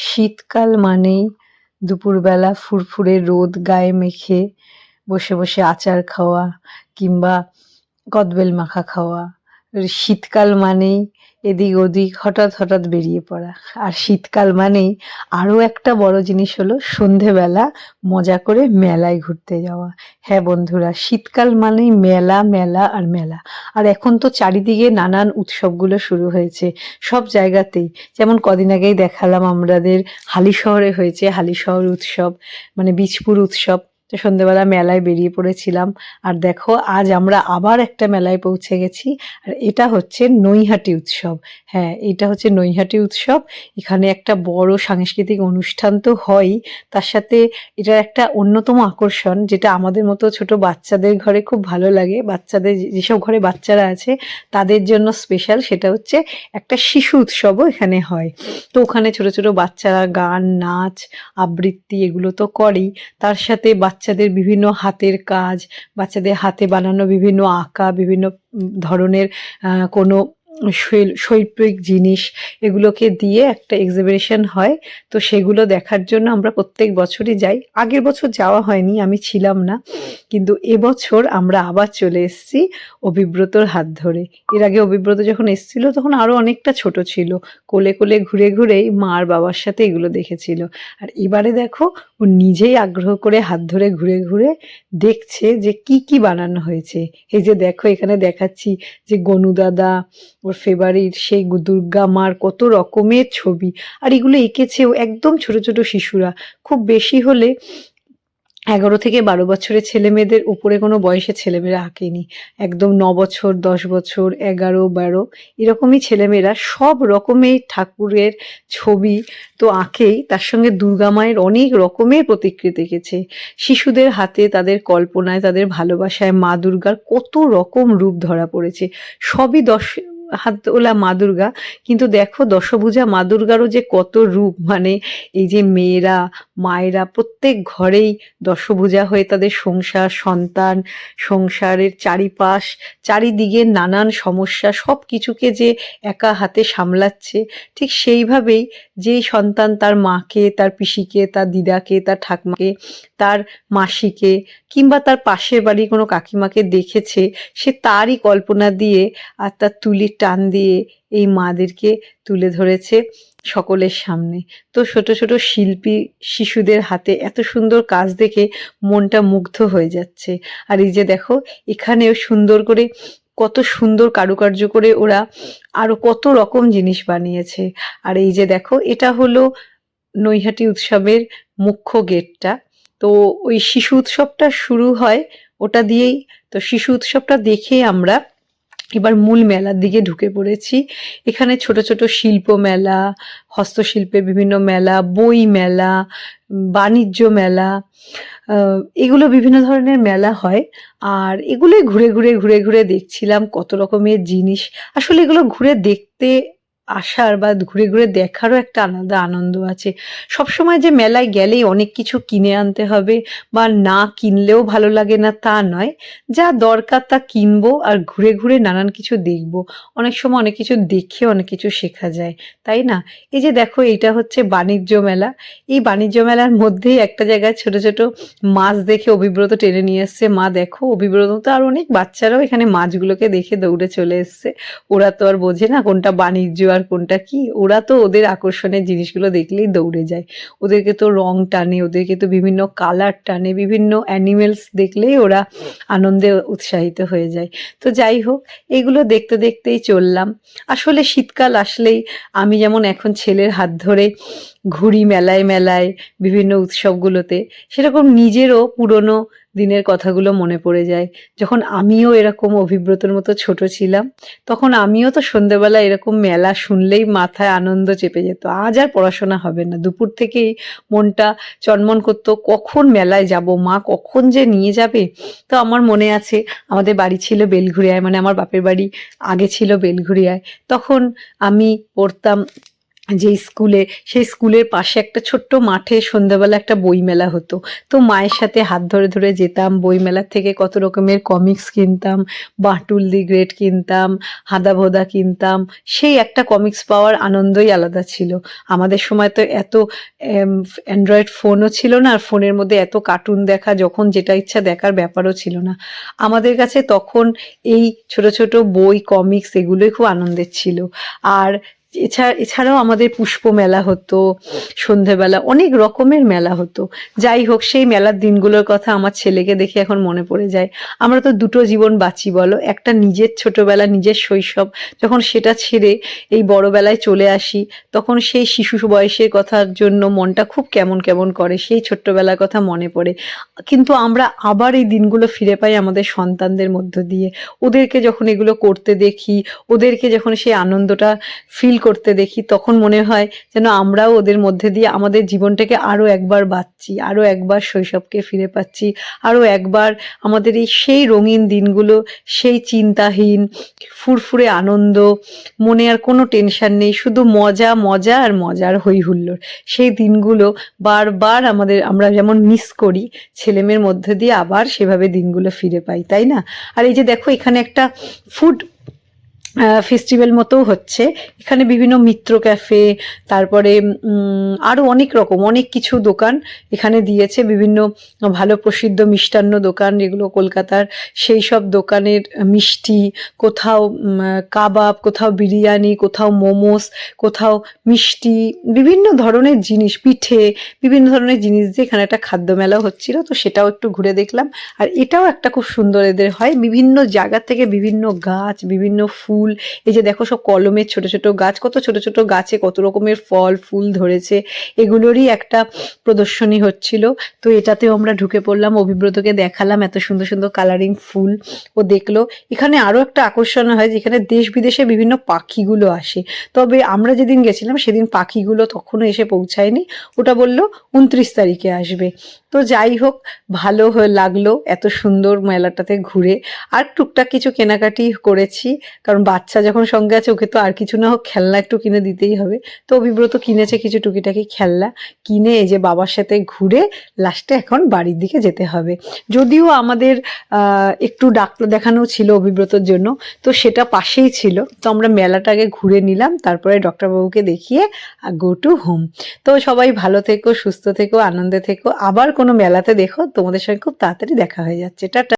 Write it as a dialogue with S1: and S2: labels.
S1: শীতকাল মানেই দুপুরবেলা ফুরফুরে রোদ গায়ে মেখে বসে বসে আচার খাওয়া কিংবা কদবেল মাখা খাওয়া। শীতকাল মানেই এদিক ওদিক হঠাৎ হঠাৎ বেরিয়ে পড়া। আর শীতকাল মানেই আরও একটা বড় জিনিস হলো সন্ধেবেলা মজা করে মেলায় ঘুরতে যাওয়া। হ্যাঁ বন্ধুরা, শীতকাল মানেই মেলা মেলা আর মেলা। আর এখন তো চারিদিকে নানান উৎসবগুলো শুরু হয়েছে সব জায়গাতেই। যেমন কদিন আগেই দেখালাম আমাদের হালিশহরে হয়েছে হালিশহর উৎসব, মানে বীজপুর উৎসব। তো সন্ধ্যেবেলা মেলায় বেরিয়ে পড়েছিলাম। আর দেখো আজ আমরা আবার একটা মেলায় পৌঁছে গেছি। আর এটা হচ্ছে নৈহাটি উৎসব। হ্যাঁ, এটা হচ্ছে নৈহাটি উৎসব। এখানে একটা বড় সাংস্কৃতিক অনুষ্ঠান তো হয়ই, তার সাথে এটার একটা অন্যতম আকর্ষণ যেটা আমাদের মতো ছোট বাচ্চাদের ঘরে খুব ভালো লাগে, বাচ্চাদের যেসব ঘরে বাচ্চারা আছে তাদের জন্য স্পেশাল, সেটা হচ্ছে একটা শিশু উৎসবও এখানে হয়। তো ওখানে ছোট ছোট বাচ্চারা গান, নাচ, আবৃত্তি এগুলো তো করেই, তার সাথে বাচ্চাদের বিভিন্ন হাতের কাজ, বাচ্চাদের হাতে বানানো বিভিন্ন আঁকা, বিভিন্ন ধরনের কোনো শৈল্পিক জিনিস, এগুলোকে দিয়ে একটা এক্সিবিশন হয়। তো সেগুলো দেখার জন্য আমরা প্রত্যেক বছরই যাই। আগের বছর যাওয়া হয়নি, আমি ছিলাম না, কিন্তু এবছর আমরা আবার চলে এসেছি অভিব্রতর হাত ধরে। এর আগে অভিব্রত যখন এসেছিল তখন আরও অনেকটা ছোট ছিল, কোলে কোলে ঘুরে ঘুরেই মা আর বাবার সাথে এগুলো দেখেছিল। আর এবারে দেখো ও নিজেই আগ্রহ করে হাত ধরে ঘুরে ঘুরে দেখছে যে কি কি বানানো হয়েছে। এই যে দেখো এখানে দেখাচ্ছি যে গনু দাদা, ওর ফেভারিট সেই দুর্গা মার কত রকমের ছবি। আর এগুলো এঁকেছেও একদম ছোট ছোট শিশুরা, খুব বেশি হলে 11 থেকে 12 বছরের ছেলেমেয়েদের উপরে কোনো বয়সের ছেলেমেয়েরা আঁকেনি। একদম 9 বছর, 10 বছর, 11, 12 এরকমই ছেলেমেয়েরা সব রকমের ঠাকুরের ছবি তো আঁকেই, তার সঙ্গে দুর্গা মায়ের অনেক রকমের প্রতিকৃতি এঁকেছে। শিশুদের হাতে তাদের কল্পনায়, তাদের ভালোবাসায় মা দুর্গার কত রকম রূপ ধরা পড়েছে। সবই হাতওলা মা দুর্গা, কিন্তু দেখো দশভুজা মা দুর্গারও যে কত রূপ, মানে এই যে মেয়েরা, মায়েরা প্রত্যেক ঘরেই দশভুজা হয়ে তাদের সংসার, সন্তান, সংসারের চারিপাশ, চারিদিকে নানান সমস্যা সব কিছুকে যে একা হাতে সামলাচ্ছে, ঠিক সেইভাবেই যেই সন্তান তার মাকে, তার পিসিকে, তার দিদাকে, তার ঠাকমাকে, তার মাসিকে কিংবা তার পাশের বাড়ির কোনো কাকিমাকে দেখেছে, সে তারই কল্পনা দিয়ে আর তার তুলির টান দিয়ে এই মাদেরকে তুলে ধরেছে সকলের সামনে। তো ছোট ছোট শিল্পী শিশুদের হাতে এত সুন্দর কাজ দেখে মনটা মুগ্ধ হয়ে যাচ্ছে। আর এই যে দেখো এখানেও সুন্দর করে কত সুন্দর কারুকার্য করে ওরা আরো কত রকম জিনিস বানিয়েছে। আর এই যে দেখো এটা হলো নৈহাটি উৎসবের মুখ্য গেটটা। তো ওই শিশু উৎসবটা শুরু হয় ওটা দিয়েই। তো শিশু উৎসবটা দেখে আমরা এবার মূল মেলার দিকে ঢুকে পড়েছি। এখানে ছোট ছোট শিল্প মেলা, হস্তশিল্পের বিভিন্ন মেলা, বই মেলা, বাণিজ্য মেলা, এগুলো বিভিন্ন ধরনের মেলা হয়। আর এগুলোই ঘুরে ঘুরে ঘুরে ঘুরে দেখছিলাম কত রকমের জিনিস। আসলে এগুলো ঘুরে দেখতে আসার বা ঘুরে ঘুরে দেখারও একটা আলাদা আনন্দ আছে। সবসময় যে মেলায় গেলেই অনেক কিছু কিনে আনতে হবে বা না কিনলেও ভালো লাগে না তা নয়, যা দরকার তা কিনবো আর ঘুরে ঘুরে নানান কিছু দেখবো। অনেক সময় অনেক কিছু দেখে অনেক কিছু শেখা যায়, তাই না? এই যে দেখো এইটা হচ্ছে বাণিজ্য মেলা। এই বাণিজ্য মেলার মধ্যেই একটা জায়গায় ছোট ছোট মাছ দেখে অভিব্রত টেনে নিয়ে এসছে। মা দেখো, অভিব্রত তো আর অনেক বাচ্চারাও এখানে মাছগুলোকে দেখে দৌড়ে চলে এসছে। ওরা তো আর বোঝে না কোনটা বাণিজ্য আর কোনটা কি, ওরা তো ওদের আকর্ষণের জিনিসগুলো দেখলেই দৌড়ে যায়। ওদেরকে তো রং টানে, ওদেরকে তো বিভিন্ন কালার টানে, বিভিন্ন অ্যানিমেলস দেখলেই ওরা আনন্দে উৎসাহিত হয়ে যায়। তো যাই হোক, এগুলো দেখতে দেখতেই চললাম। আসলে শীতকাল আসলেই আমি যেমন এখন ছেলের হাত ধরে ঘুরি মেলায় মেলায় বিভিন্ন উৎসবগুলোতে, সেরকম নিজেরও পুরনো দিনের কথাগুলো মনে পড়ে যায়। যখন আমিও এরকম অভিব্রতর মতো ছোট ছিলাম, তখন আমিও তো সন্ধ্যেবেলা এরকম মেলা শুনলেই মাথায় আনন্দ চেপে যেত। আজ আর পড়াশোনা হবে না, দুপুর থেকেই মনটা চনমন করতো কখন মেলায় যাব, মা কখন যে নিয়ে যাবে। তো আমার মনে আছে আমাদের বাড়ি ছিল বেলঘুরিয়ায়, মানে আমার বাপের বাড়ি আগে ছিল বেলঘুরিয়ায়। তখন আমি পড়তাম যে স্কুলে, সেই স্কুলের পাশে একটা ছোট্ট মাঠে সন্ধ্যাবেলা একটা বইমেলা হতো। তো মায়ের সাথে হাত ধরে ধরে যেতাম, বইমেলার থেকে কত রকমের কমিক্স কিনতাম, বাঁটুল দি গ্রেট কিনতাম, হাঁদা-ভোঁদা কিনতাম। সেই একটা কমিক্স পাওয়ার আনন্দই আলাদা ছিল। আমাদের সময় তো এত অ্যান্ড্রয়েড ফোনও ছিল না, আর ফোনের মধ্যে এত কার্টুন দেখা, যখন যেটা ইচ্ছা দেখার ব্যাপারও ছিল না। আমাদের কাছে তখন এই ছোট ছোট বই, কমিক্স এগুলোই খুব আনন্দের ছিল। আর এছাড়াও আমাদের পুষ্প মেলা হতো, সন্ধেবেলা অনেক রকমের মেলা হতো। যাই হোক, সেই মেলার দিনগুলোর কথা আমার ছেলেকে দেখে এখন মনে পড়ে যায়। আমরা তো দুটো জীবন বাঁচি বলো, একটা নিজের ছোটবেলা, নিজের শৈশব, যখন সেটা ছেড়ে এই বড়বেলায় চলে আসি, তখন সেই শিশু বয়সের কথার জন্য মনটা খুব কেমন কেমন করে, সেই ছোট্টবেলার কথা মনে পড়ে। কিন্তু আমরা আবার এই দিনগুলো ফিরে পাই আমাদের সন্তানদের মধ্য দিয়ে। ওদেরকে যখন এগুলো করতে দেখি, ওদেরকে যখন সেই আনন্দটা ফিল করতে দেখি, তখন মনে হয় যেন আমরাও ওদের মধ্যে দিয়ে আমাদের জীবনটাকে আরো একবার বাঁচছি, আরো একবার শৈশবকে ফিরে পাচ্ছি, আরো একবার আমাদের এই সেই রঙিন দিনগুলো, সেই চিন্তাহীন ফুরফুরে আনন্দ, মনে আর কোনো টেনশন নেই, শুধু মজা মজা আর মজার হই হুল্লোড়। সেই দিনগুলো বারবার আমরা যেমন মিস করি, ছেলেমেয়ের মধ্যে দিয়ে আবার সেভাবে দিনগুলো ফিরে পাই, তাই না? আর এই যে দেখো, এখানে একটা ফুড ফেস্টিভ্যাল মতো হচ্ছে। এখানে বিভিন্ন মিত্র ক্যাফে, তারপরে আরও অনেক রকম অনেক কিছু দোকান এখানে দিয়েছে, বিভিন্ন ভালো প্রসিদ্ধ মিষ্টান্ন দোকান, যেগুলো কলকাতার, সেই সব দোকানের মিষ্টি, কোথাও কাবাব, কোথাও বিরিয়ানি, কোথাও মোমোস, কোথাও মিষ্টি, বিভিন্ন ধরনের জিনিস, পিঠে, বিভিন্ন ধরনের জিনিস দিয়ে এখানে একটা খাদ্য মেলা হচ্ছিল। তো সেটাও একটু ঘুরে দেখলাম। আর এটাও একটা খুব সুন্দর এদের হয়, বিভিন্ন জায়গা থেকে বিভিন্ন গাছ, বিভিন্ন ফুল, এই যে দেখো সব কলমের ছোট ছোট গাছ, কত ছোট ছোট গাছে কত রকমের ফল ফুল ধরেছে, এগুলোরই একটা প্রদর্শনী হচ্ছিল। তো এটাতেও আমরা ঢুকে পড়লাম, অভিব্রতকে দেখালাম এত সুন্দর সুন্দর কালারিং ফুল, ও দেখলো। এখানে আরো একটা আকর্ষণ হয়, যেখানে দেশ বিদেশে বিভিন্ন পাখিগুলো আসে। তবে আমরা যেদিন গেছিলাম সেদিন পাখিগুলো তখনও এসে পৌঁছায়নি, ওটা বললো 29 তারিখে আসবে। তো যাই হোক, ভালো লাগলো এত সুন্দর মেলাটাতে ঘুরে। আর টুকটাক কিছু কেনাকাটি করেছি, কারণ বাচ্চা যখন সঙ্গে আছে, ওকে তো আর কিছু না হোক খেলনা একটু কিনে দিতেই হবে। তো অভিব্রত কিনেছে কিছু টুকিটাকি খেলনা, কিনে এই যে বাবার সাথে ঘুরে লাস্টে এখন বাড়ির দিকে যেতে হবে। যদিও আমাদের একটু ডাক্তার দেখানো ছিল অভিব্রতর জন্য, তো সেটা পাশেই ছিল, তো আমরা মেলাটাকে ঘুরে নিলাম, তারপরে ডক্টরবাবুকে দেখিয়ে গো টু হোম। তো সবাই ভালো থেকো, সুস্থ থেকো, আনন্দে থেকো। আবার কোনো মেলাতে দেখো, তোমাদের সঙ্গে খুব তাড়াতাড়ি দেখা হয়ে যাচ্ছে। টাটা।